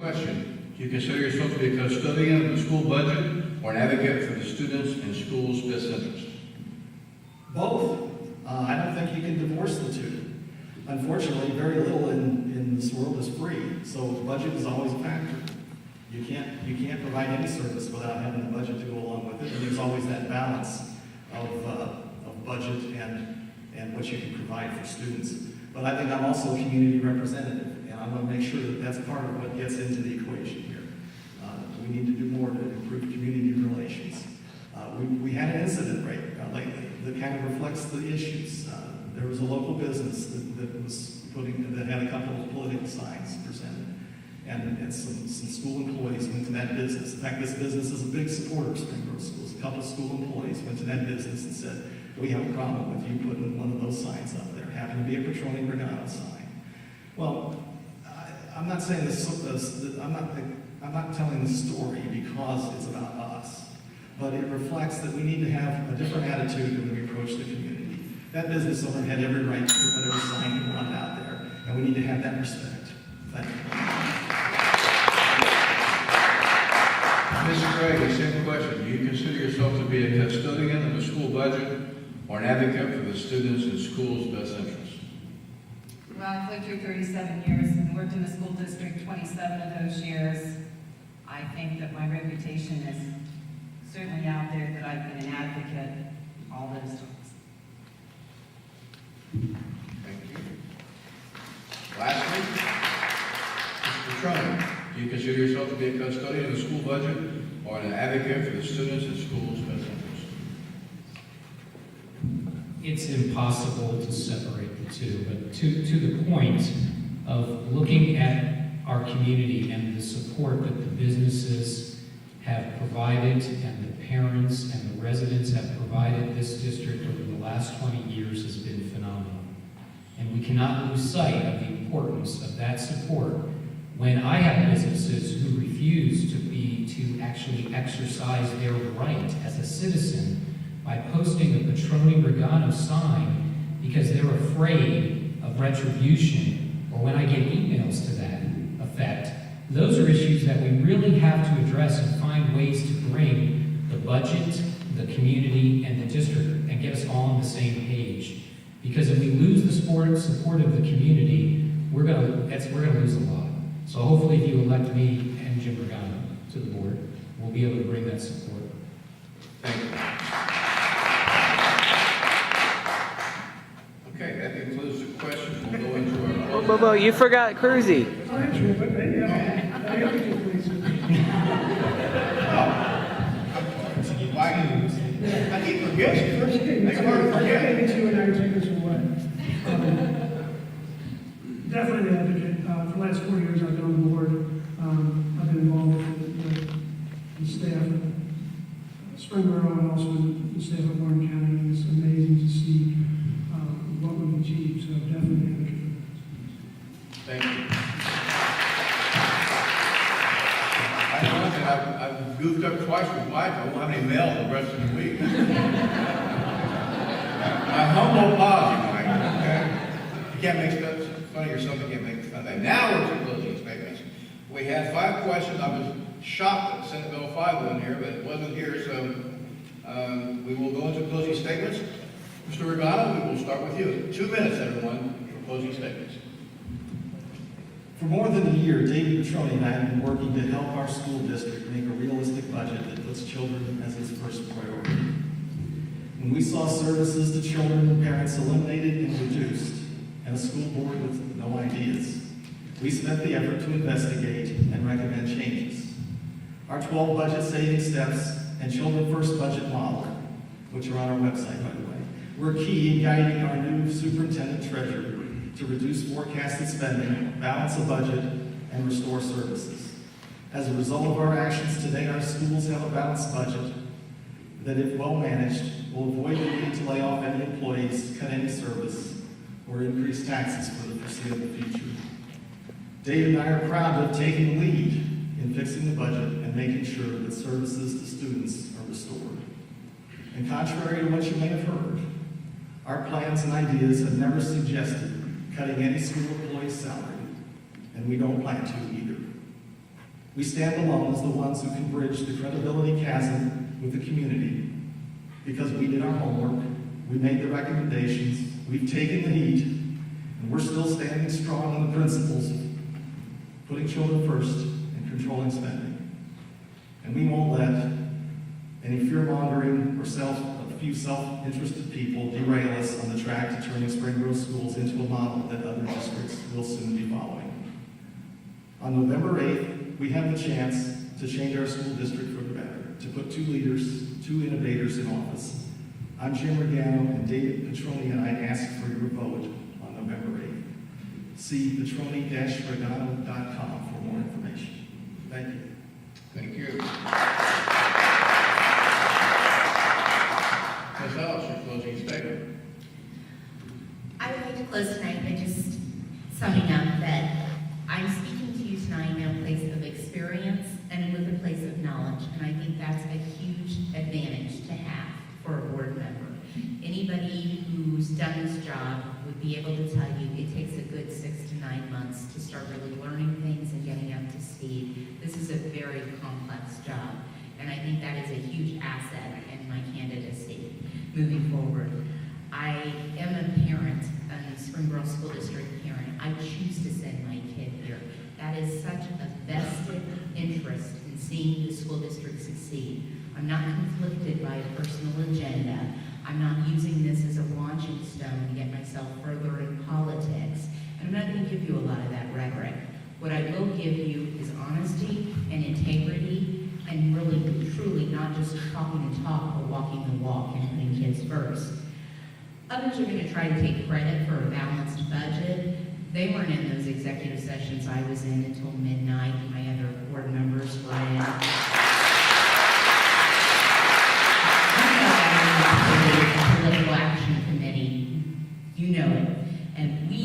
Question. Do you consider yourself to be a custodian of the school budget or an advocate for the students and school's best interest? Both. I don't think you can divorce the two. Unfortunately, very little in this world is free, so budget is always a factor. You can't provide any service without having a budget to go along with it, and there's always that balance of budget and what you can provide for students. But I think I'm also a community representative, and I want to make sure that that's part of what gets into the equation here. We need to do more to improve community relations. We had an incident lately that kind of reflects the issues. There was a local business that had a couple of political signs presented, and some school employees went to that business. In fact, this business is a big supporter of Springboro schools. A couple of school employees went to that business and said, "We have a problem with you putting one of those signs up there, having to be a Patroni Regano sign." Well, I'm not saying this. I'm not telling the story because it's about us, but it reflects that we need to have a different attitude when we approach the community. That business owner had every right to put whatever sign he wanted out there, and we need to have that respect. Thank you. Mr. Craig, the same question. Do you consider yourself to be a custodian of the school budget or an advocate for the students and school's best interests? Well, I've lived here 37 years and worked in the school district 27 of those years. I think that my reputation is certainly out there that I've been an advocate all those times. Thank you. Lastly, Mr. Patroni, do you consider yourself to be a custodian of the school budget or an advocate for the students and school's best interests? It's impossible to separate the two, but to the point of looking at our community and the support that the businesses have provided and the parents and the residents have provided this district over the last 20 years has been phenomenal. And we cannot lose sight of the importance of that support when I have businesses who refuse to actually exercise their right as a citizen by posting a Patroni Regano sign because they're afraid of retribution, or when I get emails to that effect. Those are issues that we really have to address and find ways to bring the budget, the community, and the district and get us all on the same page. Because if we lose the support of the community, we're gonna lose a lot. So hopefully if you elect me and Jim Regano to the board, we'll be able to bring that support. Thank you. Okay, that concludes the questions. We'll go into our... Whoa, you forgot Cruzy. I keep forgetting. I can hardly forget. Definitely an advocate. For the last 4 years I've been on the board. I've been involved with the staff at Springboro and also the staff at Warren County. And it's amazing to see what we've achieved. So definitely an advocate. Thank you. I know that I've goofed up twice with Mike. I won't have any mail the rest of the week. My humble apology, Mike. Okay? You can't make stuff fun of yourself. You can't make fun of that. Now we're to closing statements. We had 5 questions. I was shocked that Senate Bill 5 wasn't here, but it wasn't here, so we will go into closing statements. Mr. Regano, we will start with you. 2 minutes, everyone, for closing statements. For more than a year, David Patroni and I have been working to help our school district make a realistic budget that puts children as its first priority. When we saw services to children and parents eliminated and reduced, and a school board with no ideas, we spent the effort to investigate and recommend changes. Our 12 budget saving steps and Children First budget model, which are on our website, by the way, were key in guiding our new superintendent treasurer to reduce forecasted spending, balance the budget, and restore services. As a result of our actions today, our schools have a balanced budget that, if well managed, will avoid the need to lay off any employees, cut any service, or increase taxes for the foreseeable future. Dave and I are proud to have taken the lead in fixing the budget and making sure that services to students are restored. And contrary to what you may have heard, our plans and ideas have never suggested cutting any school employee's salary, and we don't plan to either. We stand alone as the ones who can bridge the credibility chasm with the community because we did our homework, we made the recommendations, we've taken the heat, and we're still standing strong on the principles of putting children first and controlling spending. And we won't let any fear-mongering or a few self-interested people derail us on the track to turning Springboro schools into a model that other districts will soon be following. On November 8th, we have the chance to change our school district for the better, to put two leaders, two innovators in office. I'm Jim Regano, and David Petroni and I ask for your vote on November 8th. See petroni-regano.com for more information. Thank you. Thank you. Ms. Ellis, your closing statement. I would like to close tonight by just summing up that I'm speaking to you tonight in a place of experience and with a place of knowledge, and I think that's a huge advantage to have for a board member. Anybody who's done this job would be able to tell you it takes a good 6 to 9 months to start really learning things and getting up to speed. This is a very complex job, and I think that is a huge asset in my candidacy moving forward. I am a parent, a Springboro School District parent. I choose to send my kid here. That is such a vested interest in seeing the school district succeed. I'm not conflicted by a personal agenda. I'm not using this as a launching stone to get myself further in politics. And I'm not going to give you a lot of that rhetoric. What I will give you is honesty and integrity, and really, truly, not just talking the talk, but walking the walk and putting kids first. Others are going to try to take credit for a balanced budget. They weren't in those executive sessions I was in until midnight. My other board members were in. Political Action Committee, you know it, and we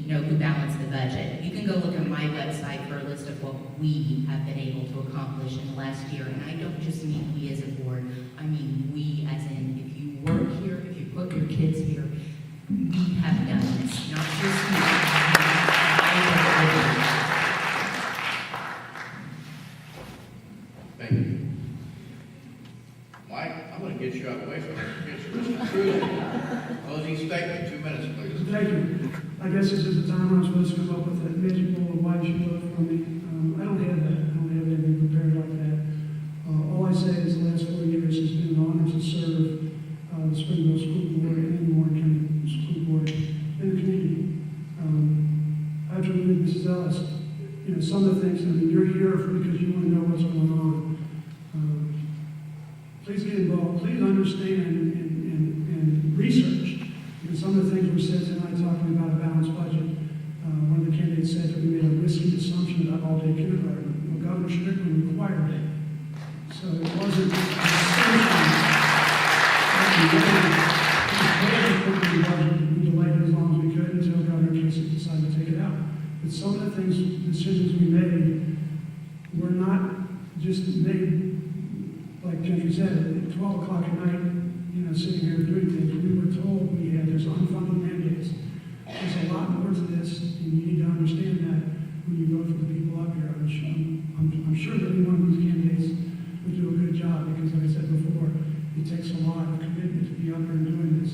know who balanced the budget. You can go look on my website for a list of what we have been able to accomplish in the last year, and I don't just mean we as a board, I mean we as in if you work here, if you put your kids here, we have done this, not just me. Thank you. Mike, I'm going to get you out of the way so I can get you Mr. Cruz. Closing statement, 2 minutes, please. Thank you. I guess this is the time when I'm supposed to come up with that magic bowl of why you should vote for me. I don't have that. I don't have anything prepared like that. All I say is the last 4 years has been an honor to serve the Springboro School Board and the Warren County School Board and the community. I have to agree with Mrs. Ellis. You know, some of the things, I mean, you're here because you want to know what's going on. Please get involved. Please understand and research. Because some of the things were said tonight talking about a balanced budget. One of the candidates said that we made a risky assumption about all-day kindergarten. Well, Governor Strickland required it. So it wasn't an assumption. We delayed it as long as we could until Governor Kasich decided to take it out. But some of the decisions we made were not just made, like Gentry said, at 12 o'clock at night, you know, sitting here doing things. We were told there's unfunded mandates. There's a lot more to this, and you need to understand that when you vote for the people up here. I'm sure that any one of these candidates would do a good job because, like I said before, it takes a lot of commitment to be up here and doing this.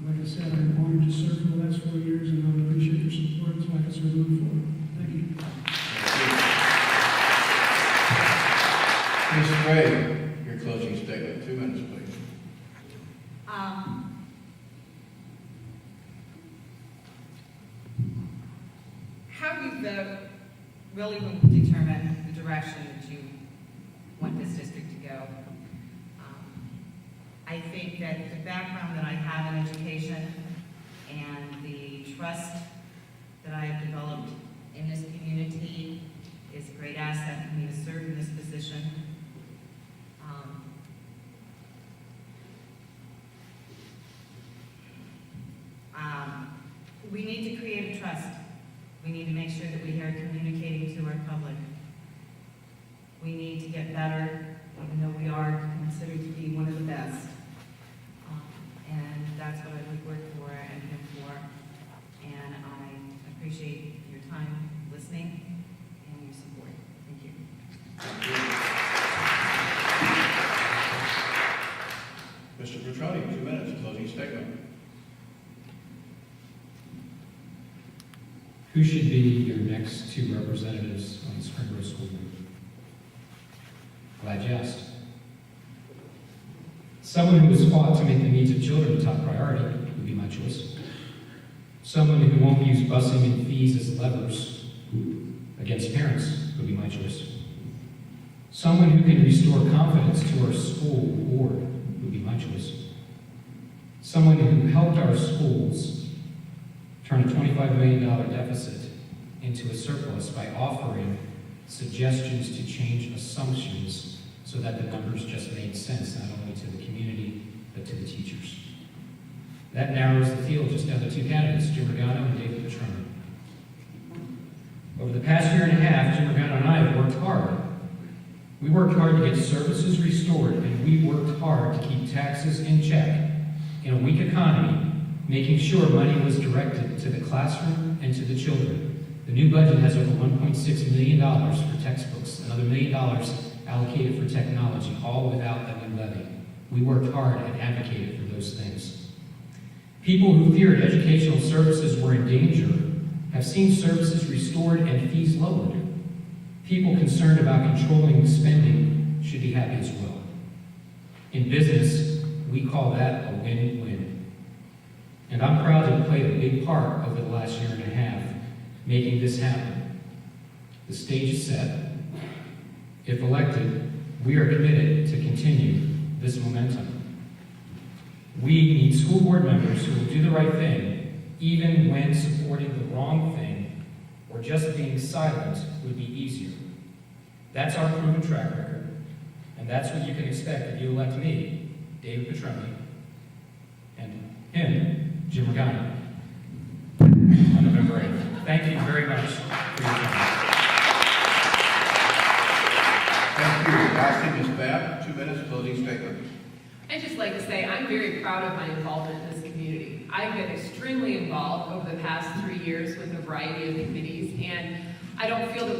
Like I said, I'm honored to serve for the last 4 years, and I would appreciate your support so I can serve moving forward. Thank you. Ms. Gray, your closing statement, 2 minutes, please. How you vote really will determine the direction that you want this district to go. I think that the background that I have in education and the trust that I have developed in this community is a great asset for me to serve in this position. We need to create a trust. We need to make sure that we are communicating to our public. We need to get better, even though we are considered to be one of the best. And that's what I would work for and him for. And I appreciate your time listening and your support. Thank you. Who should be your next two representatives on the Springboro School Board? Glad you asked. Someone who has fought to make the needs of children a top priority would be my choice. Someone who won't use busing and fees as levers against parents would be my choice. Someone who can restore confidence to our school board would be my choice. Someone who helped our schools turn a $25 million deficit into a surplus by offering suggestions to change assumptions so that the numbers just made sense, not only to the community, but to the teachers. That narrows the field just down to two candidates, Jim Regano and David Petroni. Over the past year and a half, Jim Regano and I have worked hard. We worked hard to get services restored, and we worked hard to keep taxes in check in a weak economy, making sure money was directed to the classroom and to the children. The new budget has over $1.6 million for textbooks, another $1 million allocated for technology, all without a new levy. We worked hard and advocated for those things. People who feared educational services were in danger have seen services restored and fees lowered. People concerned about controlling spending should be happy as well. In business, we call that a win-win. And I'm proud to have played a big part over the last year and a half making this happen. The stage is set. If elected, we are committed to continue this momentum. We need school board members who will do the right thing, even when supporting the wrong thing or just being silent would be easier. That's our proven track record, and that's what you can expect if you elect me, David Petroni, and him, Jim Regano, on November 8th. Thank you very much for your time. Thank you. Lastly, Ms. Babb, 2 minutes, closing statement. I'd just like to say I'm very proud of my involvement in this community. I've been extremely involved over the past 3 years with a variety of committees, and I don't feel that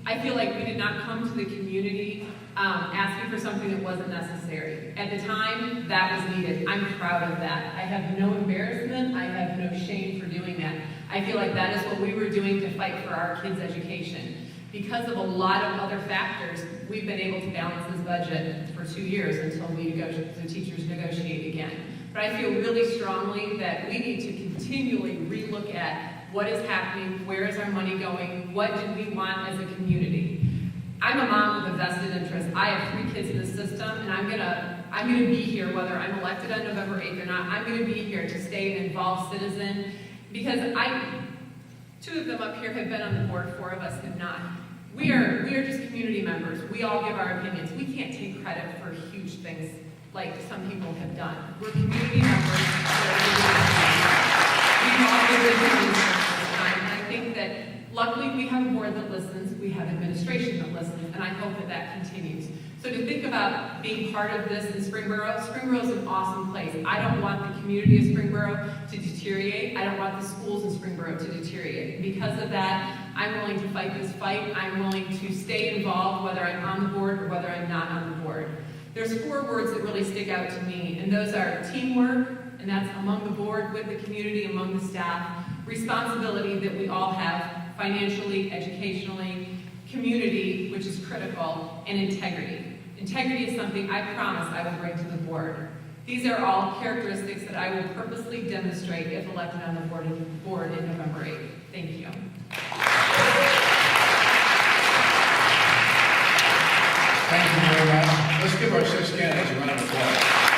I feel like we did not come to the community asking for something that wasn't necessary. At the time, that was needed. I'm proud of that. I have no embarrassment. I have no shame for doing that. I feel like that is what we were doing to fight for our kids' education. Because of a lot of other factors, we've been able to balance this budget for 2 years until the teachers negotiate again. But I feel really strongly that we need to continually relook at what is happening, where is our money going, what do we want as a community. I'm a mom with a vested interest. I have 3 kids in the system, and I'm gonna be here whether I'm elected on November 8th or not. I'm gonna be here to stay an involved citizen because 2 of them up here have been on the board, 4 of us have not. We are just community members. We all give our opinions. We can't take credit for huge things like some people have done. We're community members. We all give their opinions this time. And I think that luckily we have a board that listens. We have administration that listens, and I hope that that continues. So to think about being part of this in Springboro is an awesome place. I don't want the community of Springboro to deteriorate. I don't want the schools in Springboro to deteriorate. And because of that, I'm willing to fight this fight. I'm willing to stay involved, whether I'm on the board or whether I'm not on the board. There's 4 words that really stick out to me, and those are teamwork, and that's among the board, with the community, among the staff, responsibility that we all have, financially, educationally, community, which is critical, and integrity. Integrity is something I promise I will bring to the board. These are all characteristics that I will purposely demonstrate if elected on the board in November 8th. Thank you. Thank you very much. Let's give our 6 candidates a round of applause.